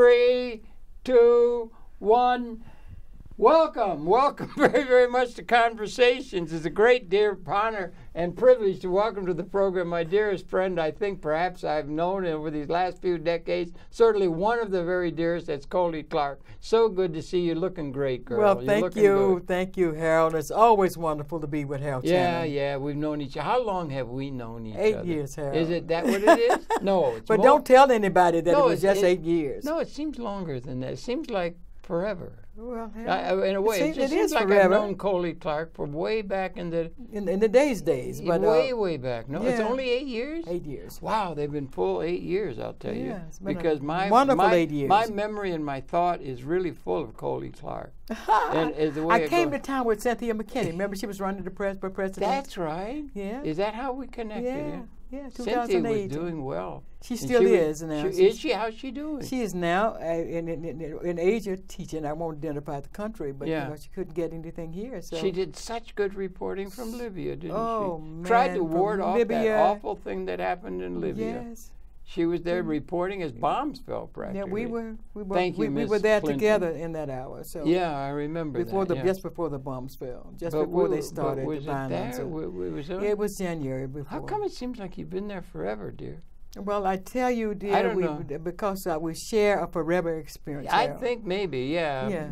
3, 2, 1. Welcome very, very much to Conversations. It's a great, dear honor and privilege to welcome to the program my dearest friend I think perhaps I've known over these last few decades. Certainly one of the very dearest, that's Colia Clark. So good to see you, looking great, girl. Well, thank you. Thank you, Harold. It's always wonderful to be with Harold Channing. Yeah, we've known each other. How long have we known each other? 8 years, Harold. Is it that what it is? No. It's but more. Don't tell anybody that it was just 8 years. No, it seems longer than that. It seems like forever. Well, in a way, it seems like forever. I've known Colia Clark from way back in the days, but way back. No, it's only 8 years. 8 years. Wow, they've been full 8 years. I'll tell you, because wonderful 8 years. My memory and my thought is really full of Colia Clark. And the way I came to town with Cynthia McKinney. Remember, she was running for president. That's right. Yeah. Is that how we connected? Yeah, 2008. Cynthia was doing well. She still is now. Is she? How's she doing? She is now in Asia teaching. I won't identify the country, but she couldn't get anything here. So she did such good reporting from Libya, didn't she? Oh, man. Tried to ward off that awful thing that happened in Libya. Yes. She was there reporting as bombs fell practically. Yeah, we were Clinton. there together in that hour. So yeah, I remember just before the bombs fell, before they started was the violence. It was January before. How come it seems like you've been there forever, dear? Well, I tell you, dear, I don't know. Because we share a forever experience. I think maybe,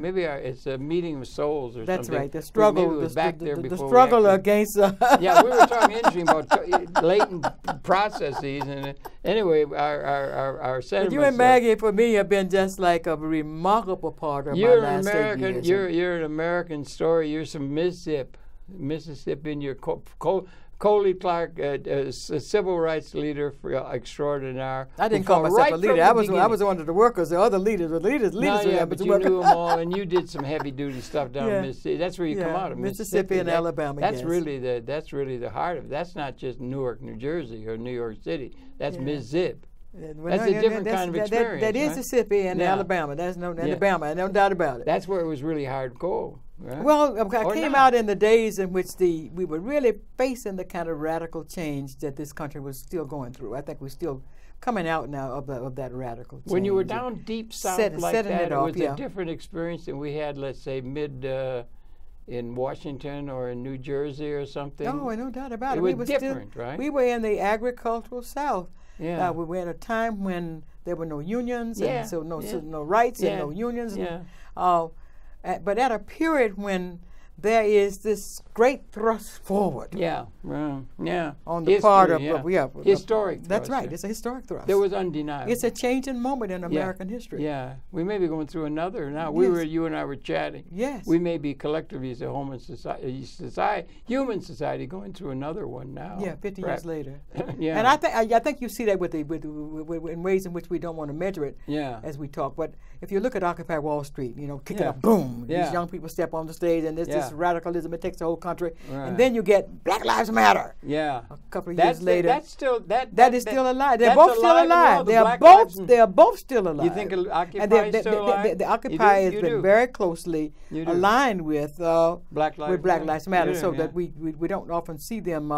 maybe it's a meeting of souls or That's something. Right. The struggle, was back there the before struggle against. Yeah, we were talking interesting about latent processes, and anyway, our sentiments. But you and Maggie, for me, have been just like a remarkable part of my last 8 years. You're an American story. You're some Mississippi in your Colia Clark, a civil rights leader for extraordinaire. I didn't call myself a leader. I was one of the workers. The other leaders were leaders. But you knew them all, and you did some heavy duty stuff down in Mississippi. That's where you come out of Mississippi and Alabama. That's really the heart of it. That's not just Newark, New Jersey, or New York City. That's Mississippi. That's a different kind of experience. That is Mississippi and Alabama. There's no Alabama, no doubt about it. That's where it was really hardcore. Right? Well, I came out in the days in which we were really facing the kind of radical change that this country was still going through. I think we're still coming out now of that radical change. When you were down deep south it was a different experience than we had, let's say, in Washington or in New Jersey or something. Oh, no doubt about it. It was different, right? We were in the agricultural South. Yeah. We were at a time when there were no unions, and so no rights and no unions. Yeah. But at a period when there is this great thrust forward. On the part of historic. That's right. It's a historic thrust. There was undeniable. It's a changing moment in American history. Yeah, we may be going through another now. You and I were chatting. Yes. We may be collectively as a human society going through another one now. Yeah, 50 years later. Yeah. And I think you see that with in ways in which we don't want to measure it. As we talk. But if you look at Occupy Wall Street, kicking up, boom, these young people step on the stage, and there's this radicalism. It takes the whole country, and then you get Black Lives Matter. Yeah, a couple of years later, that is still alive. They're both still alive. They are both still alive. You think Occupy is still alive? The Occupy has been very closely aligned with Black Lives Matter, so that we don't often see them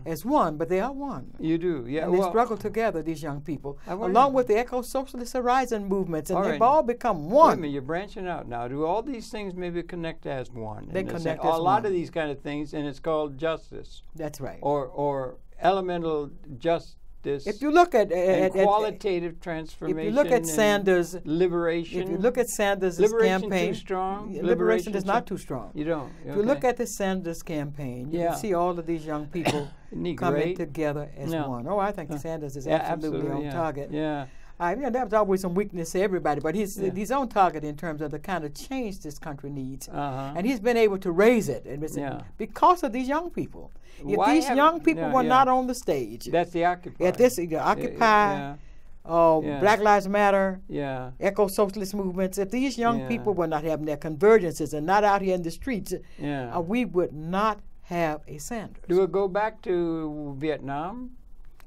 as one, but they are one. You do, yeah. And they struggle together, these young people, along with the eco-socialist horizon movements, and they've all become one. Wait a minute, you're branching out now. Do all these things maybe connect as one? They connect as a one. lot of these kind of things, and it's called justice. That's right. Or elemental justice. If you look at qualitative transformation, if you look at Sanders' liberation, if you look at Sanders' too campaign, strong. Liberation is not too strong. You don't. If you look at the Sanders campaign, you can see all of these young people coming together as one. Oh, I think Sanders is absolutely on target. Yeah. There was always some weakness to everybody, but he's on target in terms of the kind of change this country needs, and he's been able to raise it, because of these young people. If these young people were not on the stage, that's the Occupy. At this Occupy, Black Lives Matter, eco-socialist movements. If these young people were not having their convergences and not out here in the streets, we would not have a Sanders. Do it go back to Vietnam?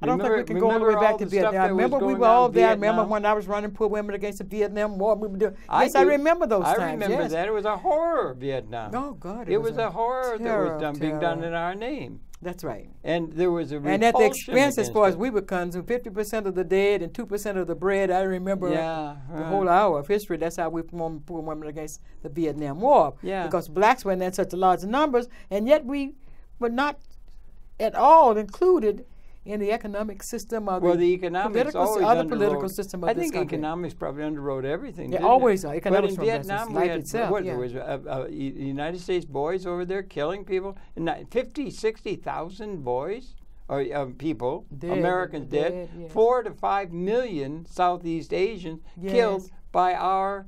I don't think we can go all the way back to Vietnam. Remember we were all there. Remember when I was running Poor Women Against the Vietnam War? We were doing. Yes, I remember those times. I remember that. It was a horror, Vietnam. Oh, God. It was a horror that was being done in our name. That's right. And there was a repulsion. And at the expense, as far as we were concerned, 50% of the dead and 2% of the bread. I remember the whole hour of history. That's how we went against the Vietnam War. Yeah. Because blacks were in such large numbers, and yet we were not at all included in the economic system of the economics political system of this country. I think economics probably underwrote everything. They always are. Economics but in Vietnam, we had there was United States boys over there killing people. 50, 60,000 boys or people, Americans dead. 4 to 5 million Southeast Asians killed by our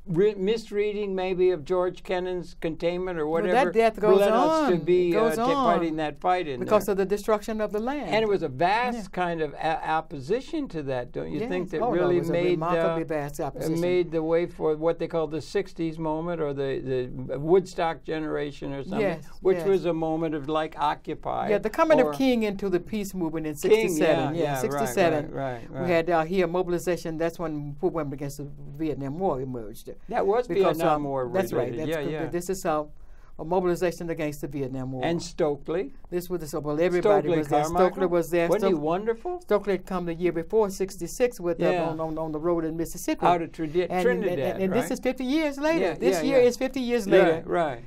misreading maybe of George Kennan's containment or whatever. Well, that death goes led on. us to be fighting that fight in because there. of the destruction of the land. And it was a vast kind of opposition to that, don't you think? That really it was made remarkably vast opposition. Made the way for what they call the '60s moment or the Woodstock generation or something, which was a moment of like Occupy. Yeah, the coming of King into the peace movement in '67. 67. Right. We had here mobilization. That's when we went against the Vietnam War emerged. That was Vietnam War related. That's right. That's This is a mobilization against the Vietnam War. And Stokely. This was everybody was there. Stokely was there. Wasn't he wonderful? Stokely had come the year before, '66, with on the road in Mississippi. Out of Trinidad. And this is 50 years later. Yeah, this year is 50 years later. Right.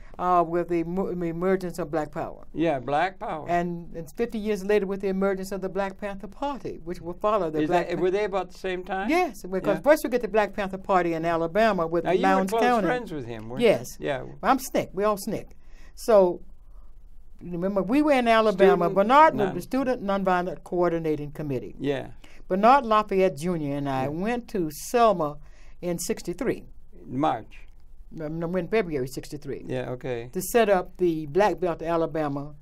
With the emergence of Black Power. Yeah, Black Power. And it's 50 years later with the emergence of the Black Panther Party, which will follow the Were they about the same time? Yes, because first we get the Black Panther Party in Alabama with Lowndes County. You were close friends with him, weren't you? Yeah. I'm SNCC. We all SNCC. So, remember, we were in Alabama. The Student Nonviolent Coordinating Committee. Yeah. Bernard Lafayette Jr. and I went to Selma in '63. March. No, in February '63. Yeah, okay. To set up the Black Belt Alabama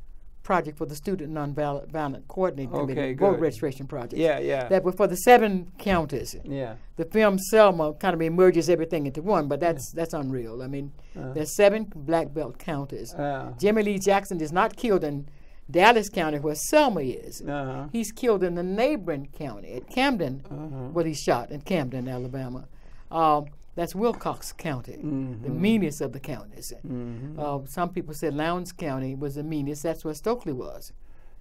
project for the Student Nonviolent Coordinating Committee, voter registration project. Yeah. That was for the 7 counties. Yeah. The film Selma kind of merges everything into one, but that's unreal. I mean, there's 7 Black Belt counties. Jimmy Lee Jackson is not killed in Dallas County, where Selma is. He's killed in the neighboring county at Camden, where he's shot in Camden, Alabama. That's Wilcox County, the meanest of the counties. Some people said Lowndes County was the meanest. That's where Stokely was.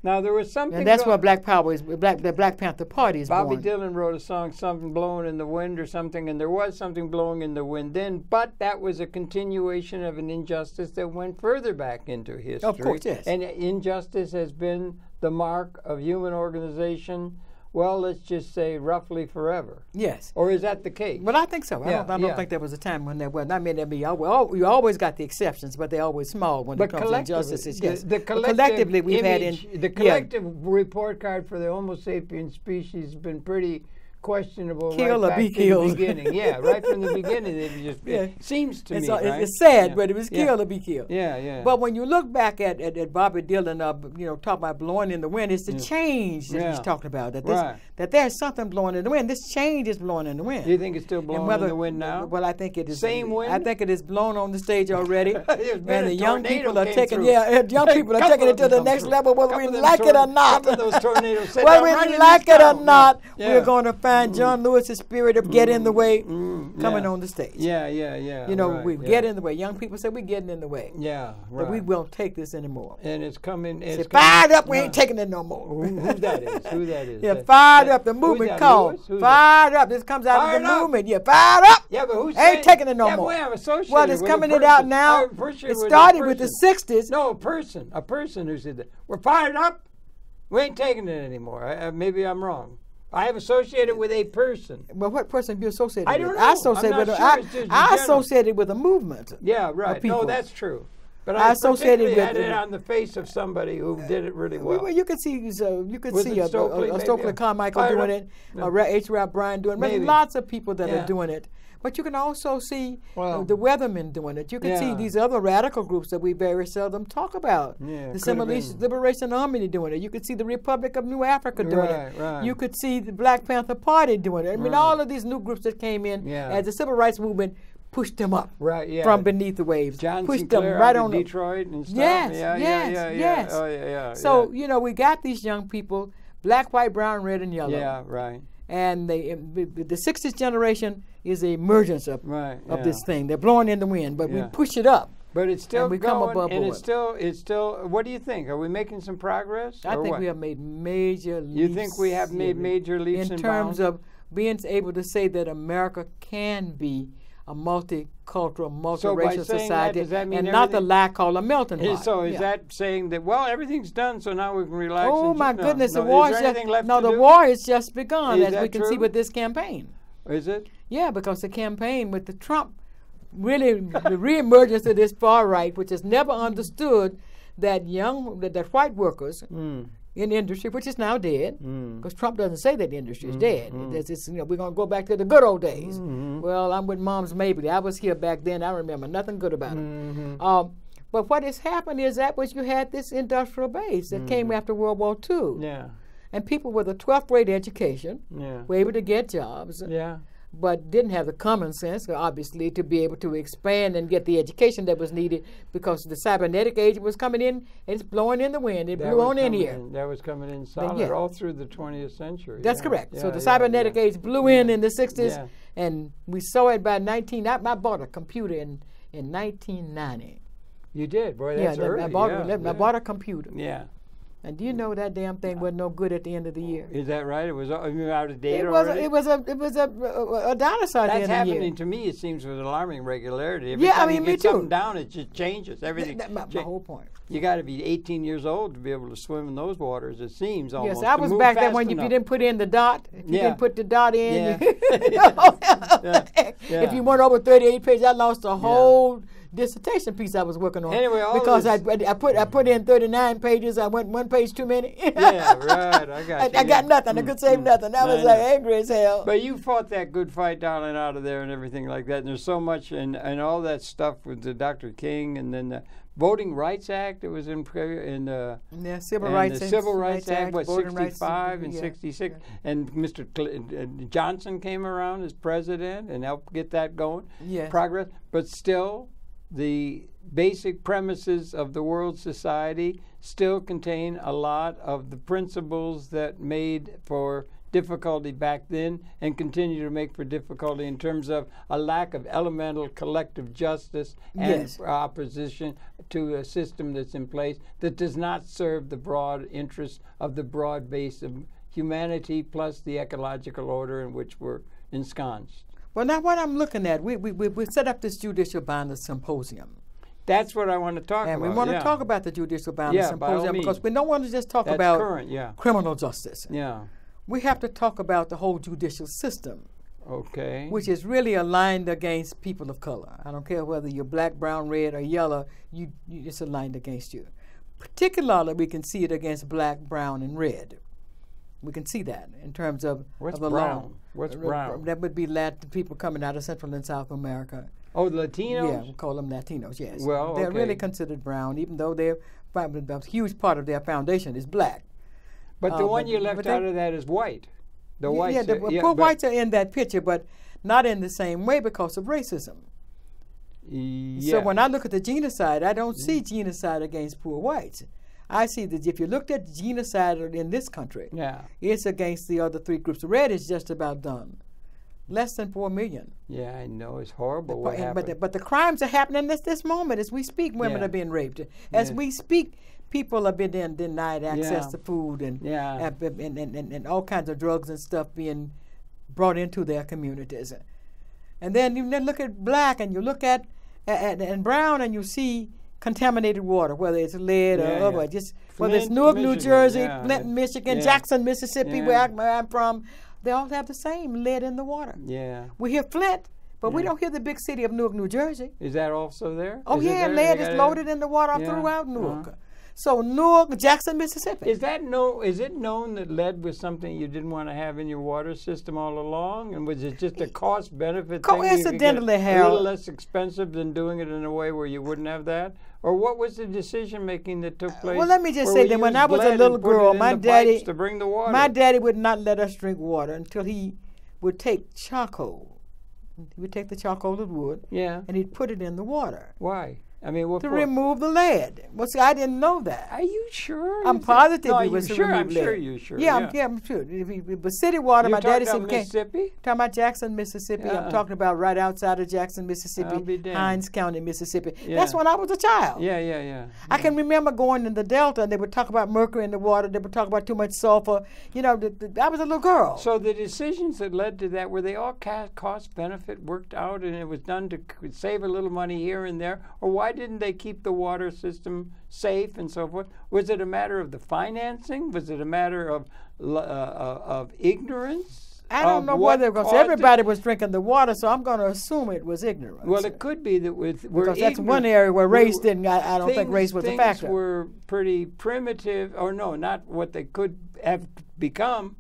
Now there was something, and that's where Black Power is. The Black Panther Party is Bobby born. Dylan wrote a song, "Something Blowing in the Wind" or something, and there was something blowing in the wind then. But that was a continuation of an injustice that went further back into history. Of course, yes. And injustice has been the mark of human organization. Well, let's just say roughly forever. Yes. Or is that the case? But I think so. I don't think there was a time when there wasn't. I mean, you always got the exceptions, but they're always small when it comes to injustices. Yes. Collectively, we've had the collective report card for the Homo sapiens species has been pretty questionable. Kill right or be back killed. To the beginning. Yeah, right from the beginning. It seems to me. Right? It's sad, but it was kill or be killed. Yeah. But when you look back at Bobby Dylan, talk about blowing in the wind, it's the change that he's talking about. That there's something blowing in the wind. This change is blowing in the wind. Do you think it's still blowing in the wind now? Well, I think it is. Same wind? I think it is blown on the stage already. And the young people are taking it to the next level, whether we like it or not. Those tornadoes whether we like it or not, we're going to find John Lewis's spirit of get in the way coming on the stage. Yeah. We get in the way. Young people say we're getting in the way. Yeah, right. But we won't take this anymore. And it's coming. Fired up, we ain't taking it no more. Who that is? Yeah, fired up. The movement called. Fired up. This comes out of the movement. Yeah, fired up. Yeah, but who's ain't taking it no more. Well, it's coming it out now. It started with the 60s. No, a person who said that. We're fired up. We ain't taking it anymore. Maybe I'm wrong. I have associated with a person. Well, what person have you associated with? I don't know. I associated with a movement. Yeah, right. No, that's true. But I associated with it on the face of somebody who did it really well. Well, you could see a Stokely Carmichael doing it, H. Rap Bryan doing it. There's lots of people that are doing it. But you can also see the Weathermen doing it. You can see these other radical groups that we very seldom talk about. Yeah, the Semilese Liberation Army doing it. You could see the Republic of New Africa doing it. Right. You could see the Black Panther Party doing it. I mean, all of these new groups that came in as the Civil Rights Movement pushed them up from beneath the waves. Pushed them right on Detroit and stuff. Yes. Oh, yeah. So, we got these young people, black, white, brown, red, and yellow. Yeah, right. And the 60th generation is the emergence of this thing. They're blowing in the wind, but we push it up. But it's still we going, come above and board. it's still. What do you think? Are we making some progress? I think we have made major leaps. You think we have made major leaps in terms of being able to say that America can be a multicultural, multiracial society, and not the lie called a melting pot. So is that saying that, well, everything's done, so now we can relax? Oh, my goodness, the war has just begun, as we can see with this campaign. Is it? Yeah, because the campaign with the Trump, really the reemergence of this far right, which has never understood that that white workers in industry, which is now dead, because Trump doesn't say that the industry is dead. It's, we're going to go back to the good old days. Well, I'm with Mom's Mabley. I was here back then. I remember nothing good about it. But what has happened is that was you had this industrial base that came after World War II. Yeah. And people with a 12th grade education were able to get jobs. Yeah. But didn't have the common sense, obviously, to be able to expand and get the education that was needed, because the cybernetic age was coming in, and it's blowing in the wind. It blew on in here. That was coming in solid all through the 20th century. That's correct. So the cybernetic age blew in the 60s, and we saw it by I bought a computer in 1990. You did? Boy, that's early. I bought a computer. Yeah. And do you know that damn thing wasn't no good at the end of the year? Is that right? It was out of date already? It was a dinosaur at the end of the year. That's happening to me, it seems, with alarming regularity. Every time you get something down, it just changes. Everything. My whole point. You got to be 18 years old to be able to swim in those waters, it seems, almost. Yes, I was back then when if you didn't put in the dot, if you didn't put the dot in, if you went over 38 pages, I lost a whole dissertation piece I was working on. Anyway, because I put in 39 pages, I went one page too many. Yeah, right. I got you. I got nothing. I could save nothing. I was angry as hell. But you fought that good fight down and out of there and everything like that. And there's so much and all that stuff with the Dr. King, and then the Voting Rights Act. It was in the Civil Rights Act. What, 65 and 66, and Mr. Johnson came around as president and helped get that going. Yes. Progress, but still. The basic premises of the world society still contain a lot of the principles that made for difficulty back then and continue to make for difficulty in terms of a lack of elemental collective justice and opposition to a system that's in place that does not serve the broad interests of the broad base of humanity plus the ecological order in which we're ensconced. Well, now what I'm looking at, we set up this Judicial Boundless Symposium. That's what I want to talk about. And we want to talk about the Judicial Boundless Symposium because we don't want to just talk about criminal justice. Yeah. We have to talk about the whole judicial system. Okay. Which is really aligned against people of color. I don't care whether you're black, brown, red, or yellow, it's aligned against you. Particularly, we can see it against black, brown, and red. We can see that in terms of the brown? What's brown? That would be Latin people coming out of Central and South America. Oh, the Latinos? Yeah, we call them Latinos, yes. Well, they're really considered brown, even though a huge part of their foundation is black. But the one you left out of that is white. The whites. Poor whites are in that picture, but not in the same way because of racism. Yeah. So when I look at the genocide, I don't see genocide against poor whites. I see that if you looked at genocide in this country, it's against the other three groups. The red is just about done. Less than 4 million. Yeah, I know. It's horrible what happened. But the crimes are happening at this moment. As we speak, women are being raped. As we speak, people are being denied access to food and all kinds of drugs and stuff being brought into their communities. And then you look at black and you look at brown and you see contaminated water, whether it's lead or other, whether it's Newark, New Jersey, Clinton, Michigan, Jackson, Mississippi, where I'm from, they all have the same lead in the water. Yeah. We hear Flint, but we don't hear the big city of Newark, New Jersey. Is that also there? Oh, lead is loaded in the water throughout Newark. So Newark, Jackson, Mississippi. Is it known that lead was something you didn't want to have in your water system all along? And was it just a cost benefit thing? Coincidentally, Harold, a little less expensive than doing it in a way where you wouldn't have that? Or what was the decision making that took place? Well, let me just say that when I was a little girl, my daddy to bring the water. My daddy would not let us drink water until he would take charcoal. He would take the charcoal of wood, and he'd put it in the water. Why? I mean, what to for? remove the lead. Well, see, I didn't know that. Are you sure? I'm positive no, it was to remove I'm lead. sure you're sure. Yeah, I'm sure. But city water, my daddy said, Mississippi? Talking about Jackson, Mississippi. I'm talking about right outside of Jackson, Mississippi, Hinds County, Mississippi. Yeah. That's when I was a child. Yeah. I can remember going in the Delta, and they would talk about mercury in the water. They would talk about too much sulfur. You know, I was a little girl. So the decisions that led to that, were they all cost-benefit worked out, and it was done to save a little money here and there? Or why didn't they keep the water system safe and so forth? Was it a matter of the financing? Was it a matter of ignorance? I don't know whether, because everybody was drinking the water, so I'm going to assume it was ignorance. Well, it could be that because that's one area where race didn't. I don't think race was a factor. Things were pretty primitive, or no, not what they could have become,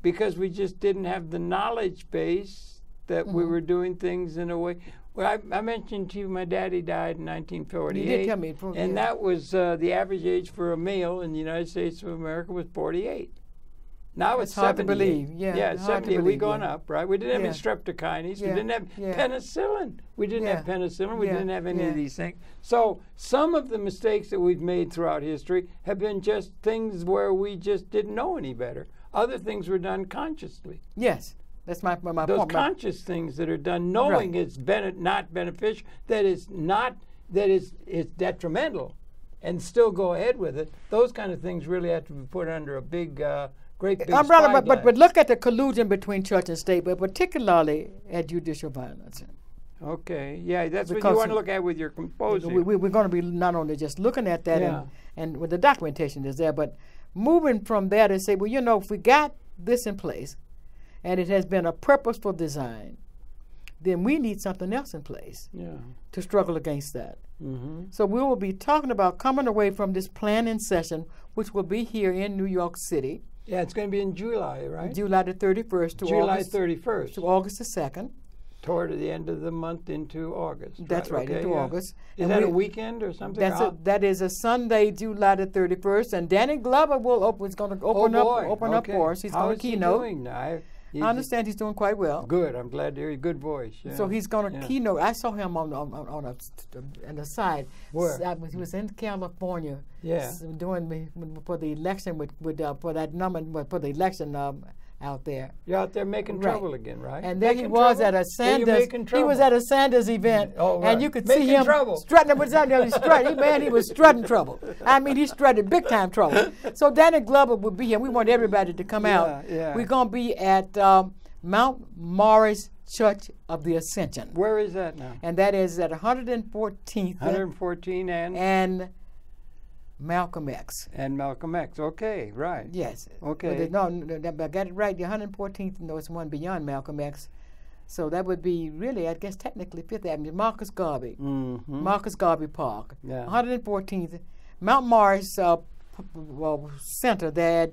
because we just didn't have the knowledge base that we were doing things in a way. Well, I mentioned to you my daddy died in 1948. You did tell me. And that was the average age for a male in the United States of America was 48. Now it's hard 78. To believe. Yeah, it's 78. We've gone up, right? We didn't have any streptokinase. We didn't have penicillin. We didn't have penicillin. We didn't have any of these things. So some of the mistakes that we've made throughout history have been just things where we just didn't know any better. Other things were done consciously. Yes. That's my point. Those conscious things that are done, knowing it's not beneficial, that is detrimental, and still go ahead with it. Those kind of things really have to be put under a great big umbrella. But look at the collusion between church and state, but particularly at judicial violence. Okay, yeah, that's what you want to look at with your composing. We're going to be not only just looking at that, and with the documentation is there, but moving from there to say, well, you know, if we got this in place, and it has been a purposeful design, then we need something else in place to struggle against that. So we will be talking about coming away from this planning session, which will be here in New York City. Yeah, it's going to be in July, right? July the 31st to July August 31st to August the 2nd. Toward the end of the month into August. That's right, into August. Is that a weekend or something? That is a Sunday, July the 31st, and Danny Glover is going to open up for us. He's going to keynote. How is he doing now? I understand he's doing quite well. Good. I'm glad to hear your good voice. Yeah. So he's going to keynote. I saw him on the side. Where? He was in California. Yeah. Doing for the election for that number for the election out there. You're out there making trouble again, right? And there he was at a Sanders. He was at a Sanders event, and you could see him strutting. He was strutting trouble. I mean, he strutted big time trouble. So Danny Glover will be here. We want everybody to come out. We're going to be at Mount Morris Church of the Ascension. Where is that now? And that is at 114th. 114 and Malcolm X. And Malcolm X. Okay, right. Yes. Okay. No, I got it right. The 114th, no, it's one beyond Malcolm X. So that would be really, I guess, technically Fifth Avenue. Marcus Garvey. Marcus Garvey Park. Yeah. 114th. Mount Morris Center there.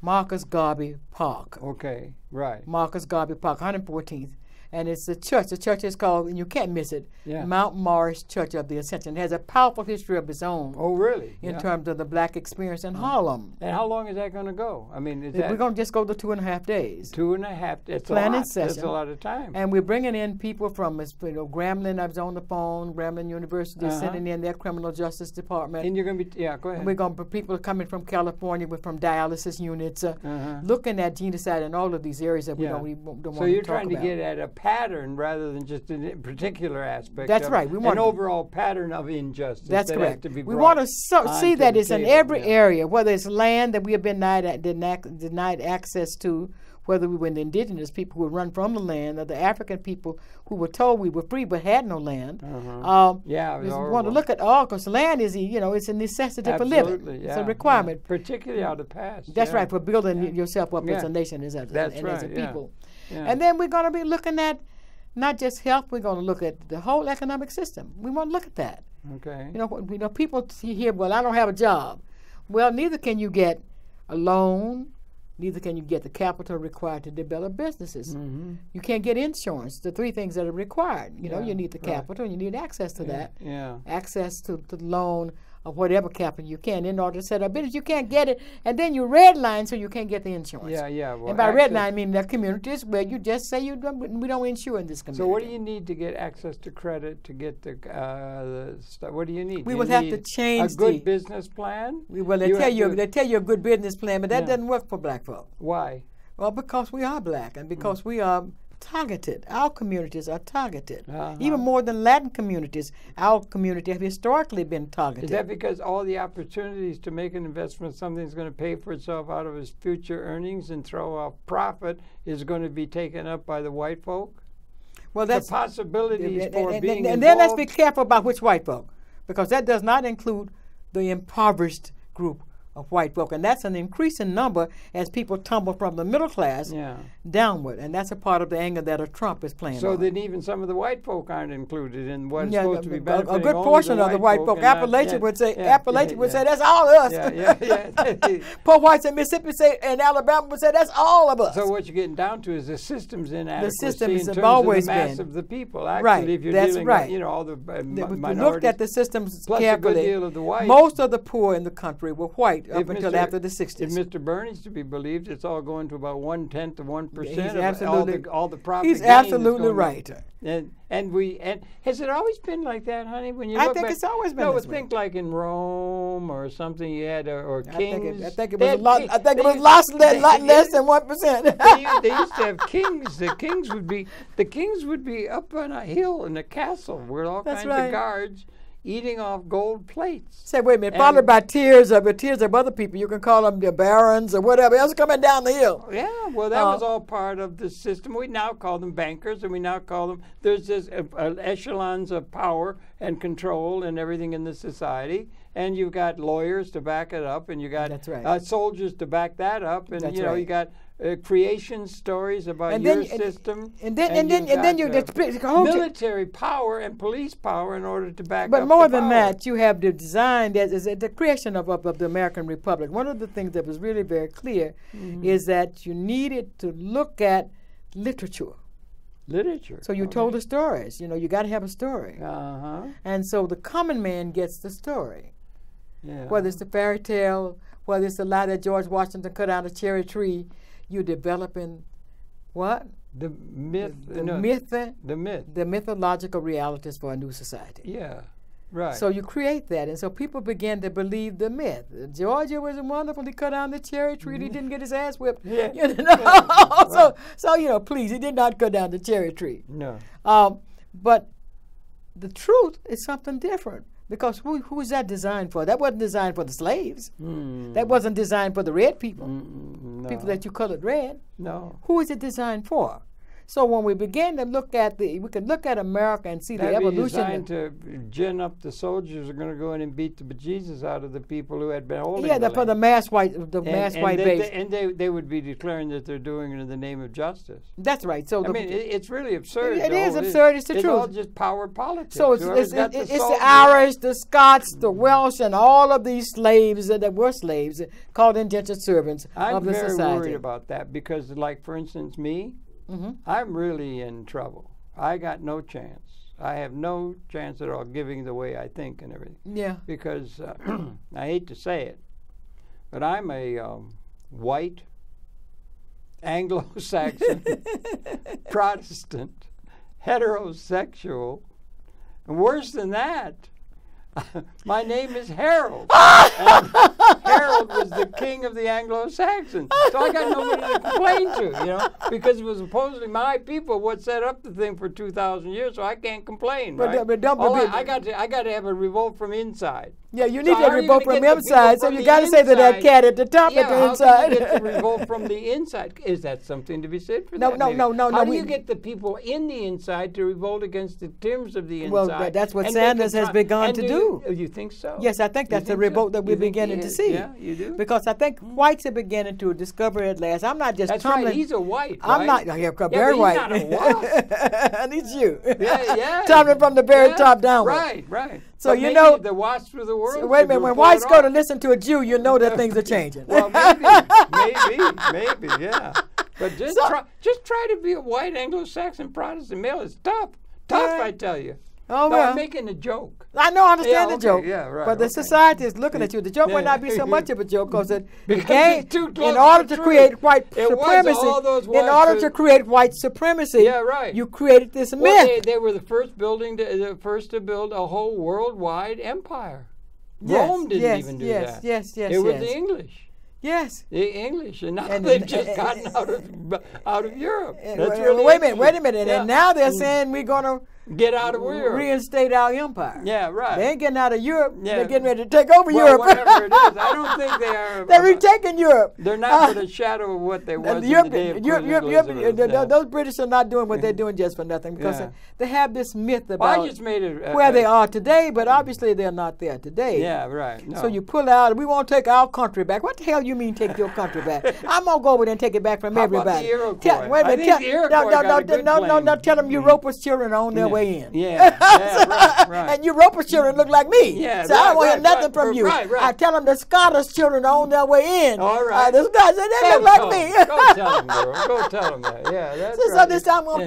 Marcus Garvey Park. Okay, right. Marcus Garvey Park, 114th. And it's a church. The church is called, and you can't miss it, Mount Morris Church of the Ascension. It has a powerful history of its own. Oh, really? In terms of the black experience in Harlem. And how long is that going to go? I mean, we're going to just go to 2.5 days. 2.5. It's planning session. That's a lot of time. And we're bringing in people from, Grambling. I was on the phone. Grambling University sending in their criminal justice department. And you're going to be, go ahead. And we're going to people coming from California, from dialysis units, looking at genocide in all of these areas that we don't want to talk about. So you're trying to get at a pattern rather than just a particular aspect. That's right. We want an overall pattern of injustice. That's correct. To be we want to see that it's in every area, whether it's land that we have been denied access to, whether we were the indigenous people who run from the land, or the African people who were told we were free but had no land. We want to look at all, because land is, it's a necessity for living. It's a requirement. Particularly out of the past. That's right, for building yourself up as a nation, as a people. And then we're going to be looking at not just health, we're going to look at the whole economic system. We want to look at that. Okay. People hear, well, I don't have a job. Well, neither can you get a loan, neither can you get the capital required to develop businesses. You can't get insurance, the three things that are required. You need the capital, you need access to that. Yeah. Access to the loan, of whatever capital you can in order to set up business. You can't get it, and then you redline so you can't get the insurance. Yeah. Well, and by redline, I mean that communities where you just say we don't insure in this community. So what do you need to get access to credit to get the stuff? What do you need? We will have to change a good business plan. They tell you a good business plan, but that doesn't work for black folk. Why? Well, because we are black and because we are targeted. Our communities are targeted. Even more than Latin communities, our community have historically been targeted. Is that because all the opportunities to make an investment, something that's going to pay for itself out of its future earnings and throw off profit, is going to be taken up by the white folk? Well, that's the possibilities for being involved. And then let's be careful about which white folk, because that does not include the impoverished group of white folk, and that's an increasing number as people tumble from the middle class downward, and that's a part of the anger that Trump is playing. So on. then even some of the white folk aren't included in what's supposed to be benefiting a good portion of the white folk. Appalachian would say that's all of us. Poor whites in Mississippi and Alabama would say that's all of us. So what you're getting down to is the system's inadequacy the systems in terms have always of the mass been. Of the people. Actually, right. If you're that's dealing right. with, all the minorities. We looked at the systems plus carefully. A good deal of the white. Most of the poor in the country were white up until after the 60s. If Mr. Bernie's to be believed, it's all going to about 1/10 of 1% of all the profit. He's absolutely right. And has it always been like that, honey? When you I look think back, it's always been. No, think like in Rome or something. You had or kings. I think it was a lot. I think it was lot less than 1%. They used to have kings. The kings would be up on a hill in a castle with all kinds of guards, eating off gold plates. Say, wait a minute, followed by tears of other people. You can call them the barons or whatever else coming down the hill. Yeah, well, that was all part of the system. We now call them bankers, and we now call them, there's this echelons of power and control and everything in the society. And you've got lawyers to back it up, and you got soldiers to back that up, and you got creation stories about your system, and then you get military power and police power in order to back up. But more than that, you have the design that is the creation of the American Republic. One of the things that was really very clear is that you needed to look at literature. So you told the stories. You got to have a story. And so the common man gets the story. Whether it's the fairy tale, whether it's the lie that George Washington cut down a cherry tree, you're developing what? The myth. The mythological realities for a new society. Yeah, right. So you create that, and so people begin to believe the myth. Georgia was wonderful. He cut down the cherry tree. He didn't get his ass whipped. So please, he did not cut down the cherry tree. No. But the truth is something different. Because who is that designed for? That wasn't designed for the slaves. That wasn't designed for the red people. No. People that you colored red. No. Who is it designed for? So when we begin to look at we can look at America and see the evolution. Designed to gin up the soldiers who are going to go in and beat the bejesus out of the people who had been holding for the mass white base. And they would be declaring that they're doing it in the name of justice. That's right. So it's really absurd. It is absurd. It's the truth. It's all just power politics. So it's the Irish, the Scots, the Welsh, and all of these slaves that were slaves called indentured servants of the society. I'm very worried about that because, like, for instance, me, I'm really in trouble. I got no chance. I have no chance at all giving the way I think and everything. Yeah. Because I hate to say it, but I'm a white, Anglo-Saxon, Protestant, heterosexual, and worse than that, my name is Harold. And Harold was the king of the Anglo-Saxons. So I got nobody to complain to, because it was supposedly my people what set up the thing for 2,000 years, so I can't complain, right? I got to have a revolt from inside. Yeah, you need to revolt from the inside, so you got to say to that cat at the top at the inside. How do you get to revolt from the inside? Is that something to be said for that? No. How do you get the people in the inside to revolt against the terms of the inside? Well, that's what Sanders has begun to do. You think so? Yes, I think that's the revolt that we're beginning to see. Yeah, you do? Because I think whites are beginning to discover at last. I'm not just tumbling. That's right, he's a white, I'm not, very white. He's not a wasp. And it's you. Yeah. Tumbling from the very top downward. Right. So but the wasps of the world. So wait a minute, when whites go to listen to a Jew, you know that things are changing. Well, maybe, yeah. But just try to be a white Anglo-Saxon Protestant male. It's tough, I tell you. Oh, no, well. I'm making a joke. I know, I understand the joke. Yeah, right. But the society is looking at you. The joke might not be so much of a joke because in in order to create white supremacy, you created this myth. They were the first to build a whole worldwide empire. Yes, Rome didn't even do that. Yes. It was the English. Yes. The English, and now they've just gotten out of Europe. That's wait a minute. And now they're saying we're going to get out of Europe, reinstate our empire. Yeah, right. They ain't getting out of Europe. Yeah. They're getting ready to take over Europe. Whatever it is, I don't think they are. They're retaking Europe. They're not but a shadow of what they was in the day of colonialism. Those British are not doing what they're doing just for nothing because they have this myth about I just made it, where they are today, but obviously they're not there today. Yeah, right. No. So you pull out, we won't take our country back. What the hell you mean take your country back? I'm going to go over there and take it back from everybody. How about the Iroquois? Wait a minute. No, tell them Europa's children are on their way in. Yeah. Right. And Europa's children look like me. Yeah, so I don't want to hear nothing from you. Right. I tell them the Scottish children are on their way in. All right. The Scottish, they look like me. Go tell them, girl. Go tell them that. Yeah, that's right. So this time we're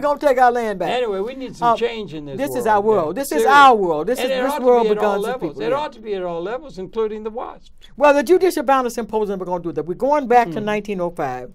going to take our land back. Anyway, we need some change in this world. This is our world. This is our world. This world belongs to people. It ought to be at all levels, including the WASP. Well, the Judicial Balance Symposium, we're going to do that. We're going back to 1905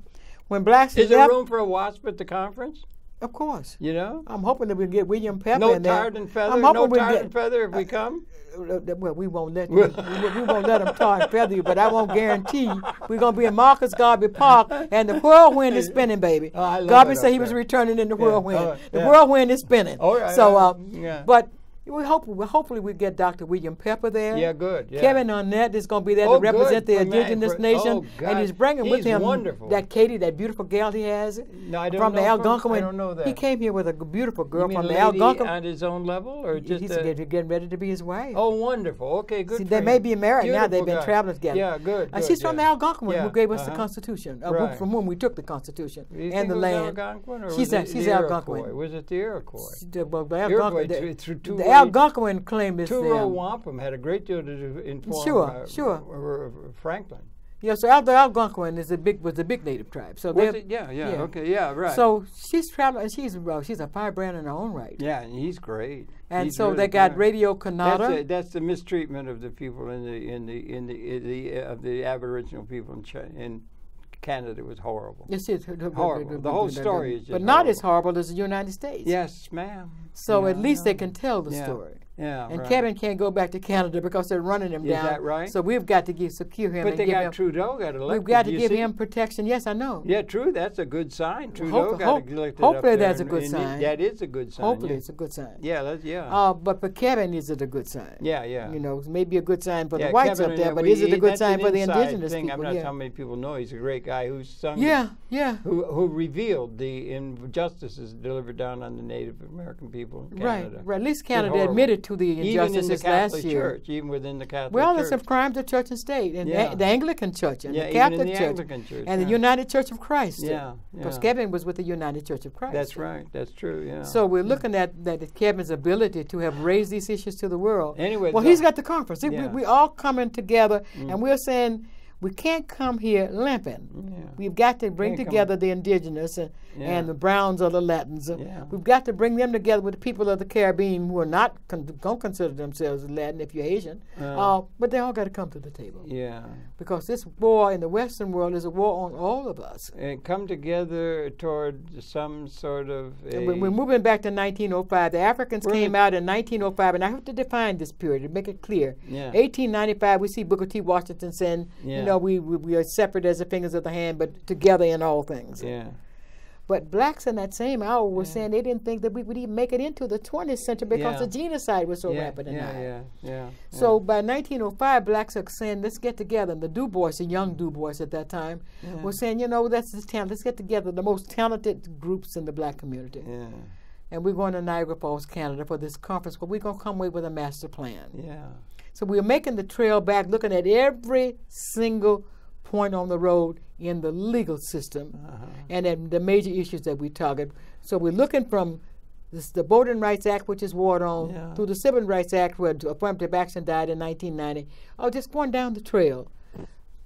when blacks... Is there room for a WASP at the conference? Of course. You know? I'm hoping that we'll get William Pepper in there. No tarred and feather if we come? Well, we won't let you. we won't let them tar and feather you, but I won't guarantee we're going to be in Marcus Garvey Park, and the whirlwind is spinning, baby. Garvey said he was returning in the whirlwind. The whirlwind is spinning. All right. So, but hopefully we get Dr. William Pepper there. Yeah, good. Yeah. Kevin Arnett is going to be there to represent the indigenous nation, and he's bringing with him that Katie, that beautiful gal he has from the Algonquin. I don't know that. He came here with a beautiful girl from the Algonquin. On his own level, or just he's getting ready to be his wife. Oh, wonderful. Okay, good. See, they may be married now. They've been traveling together. Yeah, good. She's from the Algonquin who gave us the Constitution, from whom we took the Constitution and the land. She's Algonquin. Was it the Iroquois? The Algonquin claim is Turo Wampum had a great deal to do inform Franklin. Yeah, so the Algonquin was the big native tribe. So right. So she's traveling, and she's a firebrand in her own right. Yeah, and he's great. And so really they got Radio Canada. That's the mistreatment of the people of the Aboriginal people in Canada was horrible. Yes, it's horrible. The whole story is just not horrible. As horrible as the United States. Yes, ma'am. So at least they can tell the story. Yeah, and Kevin can't go back to Canada because they're running him down. Is that right? So we've got to secure him. But they got Trudeau got elected. We've got to give him protection. Yes, I know. Yeah, true. That's a good sign. Trudeau got elected. Hopefully that's a good sign. That is a good sign. Hopefully it's a good sign. Yeah, but for Kevin, is it a good sign? Yeah. You know, maybe a good sign for the whites up there, but is it a good sign for the indigenous people? I'm not how many people know he's a great guy who's sung. Who revealed the injustices delivered down on the Native American people in Canada. Right. At least Canada admitted to the injustices last year. Even within the Catholic Church. Well, there's some crimes of church and state, and the Anglican Church, and the Catholic Church, and the United Church of Christ. Because Kevin was with the United Church of Christ. That's right. That's true. Yeah. So we're looking at Kevin's ability to have raised these issues to the world. Anyway, well, he's got the conference. We all coming together, and we're saying, we can't come here limping. Yeah. We've got to bring together the indigenous and the Browns or the Latins. We've got to bring them together with the people of the Caribbean who are not don't consider themselves Latin if you're Asian. But they all got to come to the table. Yeah. Because this war in the Western world is a war on all of us. And come together toward some sort of We're moving back to 1905. The Africans came out in 1905, and I have to define this period to make it clear. 1895, we see Booker T. Washington saying, you know, we are separate as the fingers of the hand, but together in all things. Yeah. But blacks in that same hour were saying they didn't think that we would even make it into the 20th century because the genocide was so rapid and high. So by 1905, blacks are saying, let's get together. And the Du Bois, the young Du Bois at that time, were saying, you know, let's get together the most talented groups in the black community. Yeah. And we're going to Niagara Falls, Canada for this conference, but we're going to come away with a master plan. Yeah. So we're making the trail back, looking at every single point on the road in the legal system and at the major issues that we target. So we're looking from the Voting Rights Act, which is warred on, through the Civil Rights Act, where affirmative action died in 1990, just going down the trail.